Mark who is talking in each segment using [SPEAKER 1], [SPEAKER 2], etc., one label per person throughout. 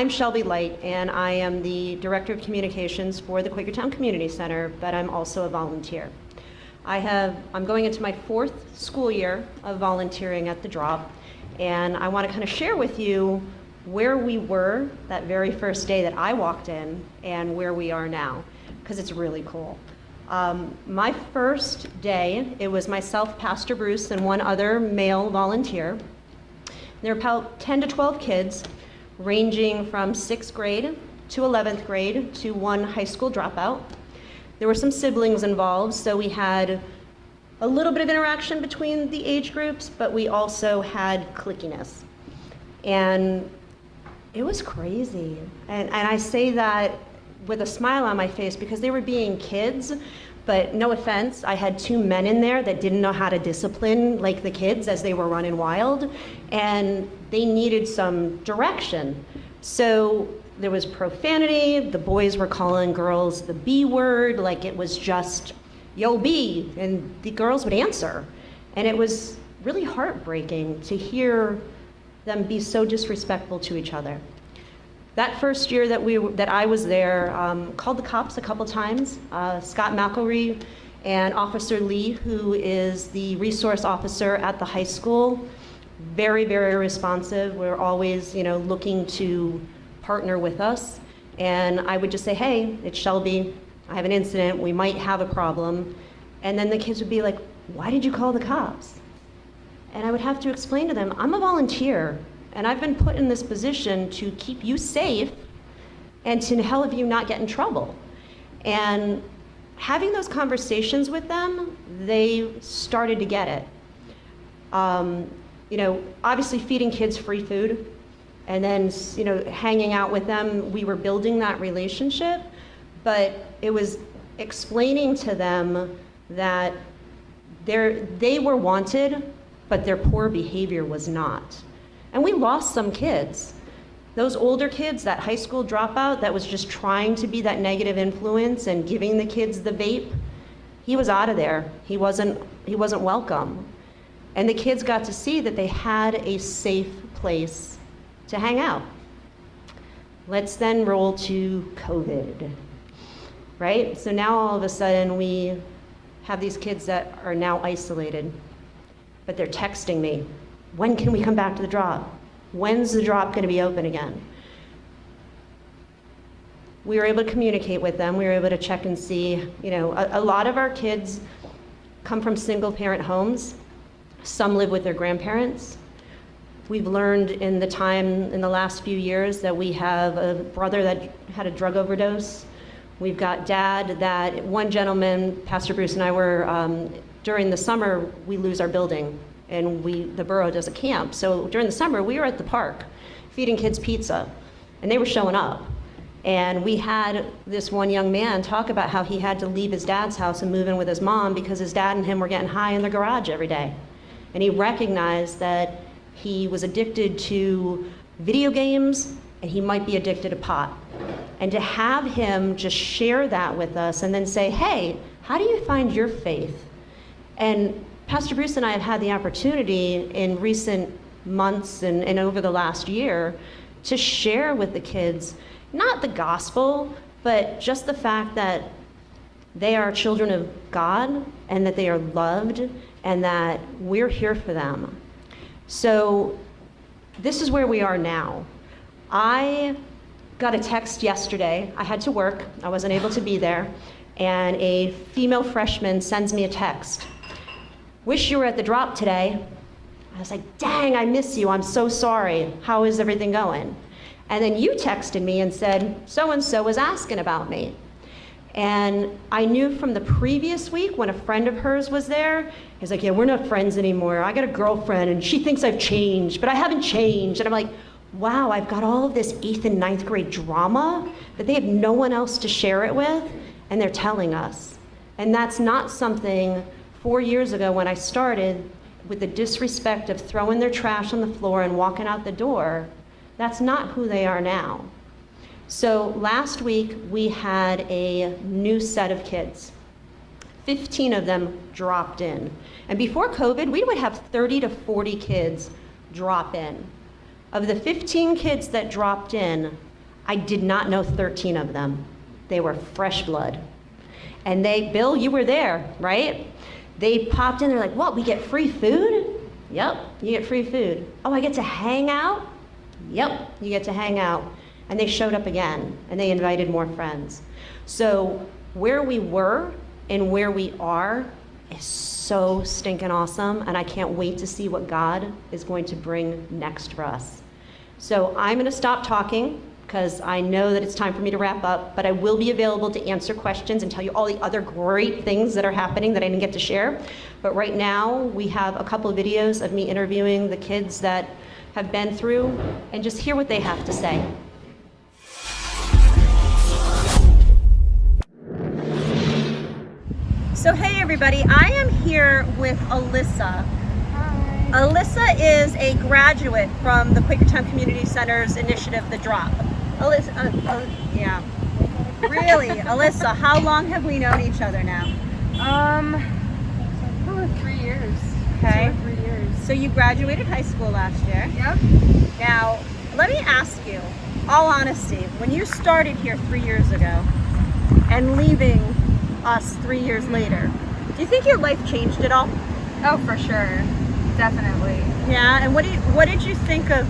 [SPEAKER 1] I'm Shelby Leight, and I am the Director of Communications for the Quakertown Community Center, but I'm also a volunteer. I'm going into my 4th school year of volunteering at the Drop, and I want to kind of share with you where we were that very first day that I walked in and where we are now, because it's really cool. My first day, it was myself, Pastor Bruce, and one other male volunteer. There were about 10 to 12 kids, ranging from 6th grade to 11th grade to one high school dropout. There were some siblings involved, so we had a little bit of interaction between the age groups, but we also had clickiness. And it was crazy. And I say that with a smile on my face because they were being kids, but no offense, I had 2 men in there that didn't know how to discipline like the kids as they were running wild, and they needed some direction. So there was profanity, the boys were calling girls the B word, like it was just, yo B, and the girls would answer. And it was really heartbreaking to hear them be so disrespectful to each other. That first year that I was there, called the cops a couple times. Scott McElree and Officer Lee, who is the resource officer at the high school, very, very responsive. We're always, looking to partner with us. And I would just say, hey, it's Shelby. I have an incident. We might have a problem. And then the kids would be like, why did you call the cops? And I would have to explain to them, I'm a volunteer. And I've been put in this position to keep you safe and to help you not get in trouble. And having those conversations with them, they started to get it. Obviously feeding kids free food and then, hanging out with them, we were building that relationship, but it was explaining to them that they were wanted, but their poor behavior was not. And we lost some kids. Those older kids, that high school dropout that was just trying to be that negative influence and giving the kids the vape, he was out of there. He wasn't welcome. And the kids got to see that they had a safe place to hang out. Let's then roll to COVID, right? So now all of a sudden we have these kids that are now isolated, but they're texting me. When can we come back to the Drop? When's the Drop going to be open again? We were able to communicate with them. We were able to check and see, a lot of our kids come from single parent homes. Some live with their grandparents. We've learned in the last few years that we have a brother that had a drug overdose. We've got dad that, one gentleman, Pastor Bruce and I were, during the summer, we lose our building. And the borough does a camp. So during the summer, we were at the park feeding kids pizza, and they were showing up. And we had this one young man talk about how he had to leave his dad's house and move in with his mom because his dad and him were getting high in the garage every day. And he recognized that he was addicted to video games and he might be addicted to pot. And to have him just share that with us and then say, hey, how do you find your faith? And Pastor Bruce and I have had the opportunity in recent months and over the last year to share with the kids, not the gospel, but just the fact that they are children of God and that they are loved and that we're here for them. So this is where we are now. I got a text yesterday. I had to work. I wasn't able to be there. And a female freshman sends me a text. Wish you were at the Drop today. I was like, dang, I miss you. I'm so sorry. How is everything going? And then you texted me and said, so-and-so was asking about me. And I knew from the previous week when a friend of hers was there, he's like, yeah, we're not friends anymore. I got a girlfriend and she thinks I've changed, but I haven't changed. And I'm like, wow, I've got all of this 8th and 9th grade drama that they have no one else to share it with, and they're telling us. And that's not something 4 years ago when I started with the disrespect of throwing their trash on the floor and walking out the door, that's not who they are now. So last week we had a new set of kids. 15 of them dropped in. And before COVID, we would have 30 to 40 kids drop in. Of the 15 kids that dropped in, I did not know 13 of them. They were fresh blood. And Bill, you were there, right? They popped in, they're like, what, we get free food? Yep, you get free food. Oh, I get to hang out? Yep, you get to hang out. And they showed up again, and they invited more friends. So where we were and where we are is so stinking awesome, and I can't wait to see what God is going to bring next for us. So I'm going to stop talking because I know that it's time for me to wrap up, but I will be available to answer questions and tell you all the other great things that are happening that I didn't get to share. But right now, we have a couple of videos of me interviewing the kids that have been through, and just hear what they have to say. So hey everybody, I am here with Alyssa.
[SPEAKER 2] Hi.
[SPEAKER 1] Alyssa is a graduate from the Quakertown Community Center's initiative, The Drop. Alyssa, yeah. Really, Alyssa, how long have we known each other now?
[SPEAKER 2] Probably 3 years.
[SPEAKER 1] Okay.
[SPEAKER 2] 2 or 3 years.
[SPEAKER 1] So you graduated high school last year.
[SPEAKER 2] Yep.
[SPEAKER 1] Now, let me ask you, all honesty, when you started here 3 years ago and leaving us 3 years later, do you think your life changed at all?
[SPEAKER 2] Oh, for sure. Definitely.
[SPEAKER 1] Yeah, and what did you think of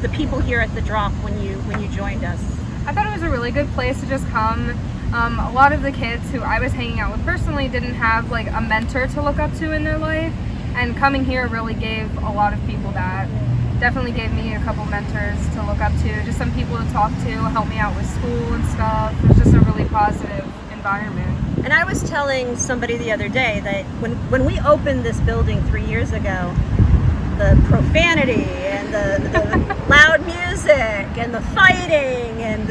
[SPEAKER 1] the people here at The Drop when you joined us?
[SPEAKER 2] I thought it was a really good place to just come. A lot of the kids who I was hanging out with personally didn't have like a mentor to look up to in their life, and coming here really gave a lot of people that. Definitely gave me a couple mentors to look up to, just some people to talk to, help me out with school and stuff. It was just a really positive environment.
[SPEAKER 1] And I was telling somebody the other day that when we opened this building 3 years ago, the profanity and the loud music and the fighting and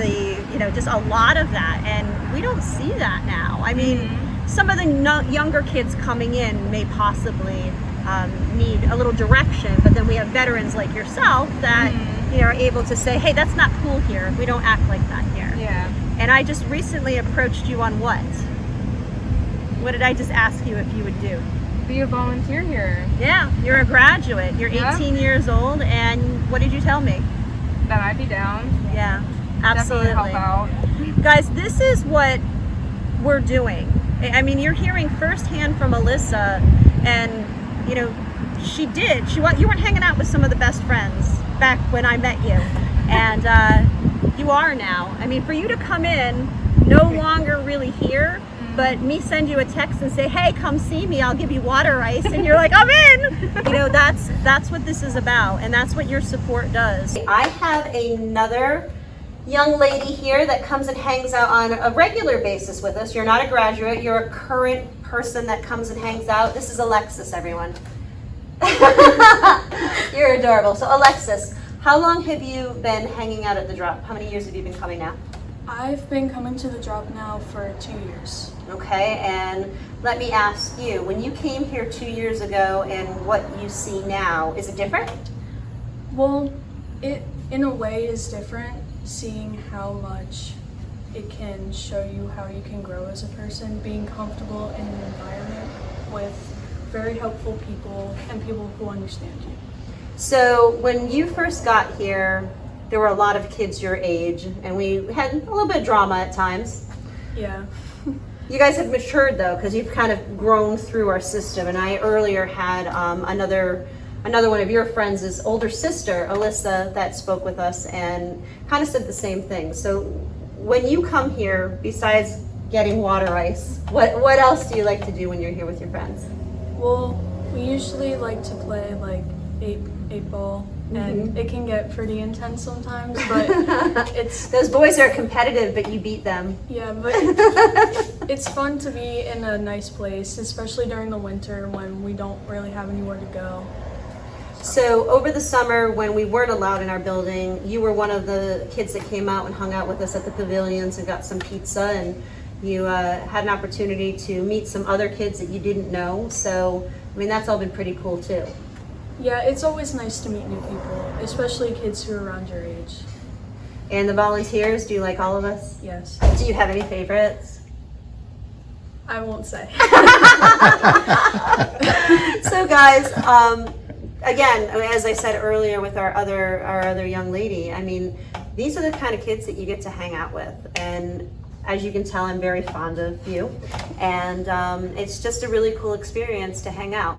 [SPEAKER 1] just a lot of that, and we don't see that now. I mean, some of the younger kids coming in may possibly need a little direction, but then we have veterans like yourself that are able to say, hey, that's not cool here. We don't act like that here.
[SPEAKER 2] Yeah.
[SPEAKER 1] And I just recently approached you on what? What did I just ask you if you would do?
[SPEAKER 2] Be a volunteer here.
[SPEAKER 1] Yeah, you're a graduate. You're
[SPEAKER 2] Yeah.
[SPEAKER 1] 18 years old, and what did you tell me?
[SPEAKER 2] That I'd be down.
[SPEAKER 1] Yeah, absolutely.
[SPEAKER 2] Definitely help out.
[SPEAKER 1] Guys, this is what we're doing. I mean, you're hearing firsthand from Alyssa, and you weren't hanging out with some of the best friends back when I met you, and you are now. I mean, for you to come in, no longer really here, but me send you a text and say, hey, come see me, I'll give you water ice, and you're like, I'm in. That's what this is about, and that's what your support does. I have another young lady here that comes and hangs out on a regular basis with us. You're not a graduate, you're a current person that comes and hangs out. This is Alexis, everyone. You're adorable. So Alexis, how long have you been hanging out at The Drop? How many years have you been coming now?
[SPEAKER 3] I've been coming to The Drop now for 2 years.
[SPEAKER 1] Okay, and let me ask you, when you came here 2 years ago and what you see now, is it different?
[SPEAKER 3] Well, it in a way is different, seeing how much it can show you how you can grow as a person, being comfortable in an environment with very helpful people and people who understand you.
[SPEAKER 1] So when you first got here, there were a lot of kids your age, and we had a little bit of drama at times.
[SPEAKER 3] Yeah.
[SPEAKER 1] You guys have matured though, because you've kind of grown through our system. And I earlier had another one of your friends' older sister, Alyssa, that spoke with us and kind of said the same thing. So when you come here, besides getting water ice, what else do you like to do when you're here with your friends?
[SPEAKER 3] Well, we usually like to play like eight ball, and it can get pretty intense sometimes, but
[SPEAKER 1] Those boys are competitive, but you beat them.
[SPEAKER 3] Yeah, but it's fun to be in a nice place, especially during the winter when we don't really have anywhere to go.
[SPEAKER 1] So over the summer, when we weren't allowed in our building, you were one of the kids that came out and hung out with us at the pavilions and got some pizza, and you had an opportunity to meet some other kids that you didn't know. So, I mean, that's all been pretty cool too.
[SPEAKER 3] Yeah, it's always nice to meet new people, especially kids who are around your age.
[SPEAKER 1] And the volunteers, do you like all of us?
[SPEAKER 3] Yes.
[SPEAKER 1] Do you have any favorites?
[SPEAKER 3] I won't say.
[SPEAKER 1] So guys, again, as I said earlier with our other young lady, I mean, these are the kind of kids that you get to hang out with. And as you can tell, I'm very fond of you. And it's just a really cool experience to hang out.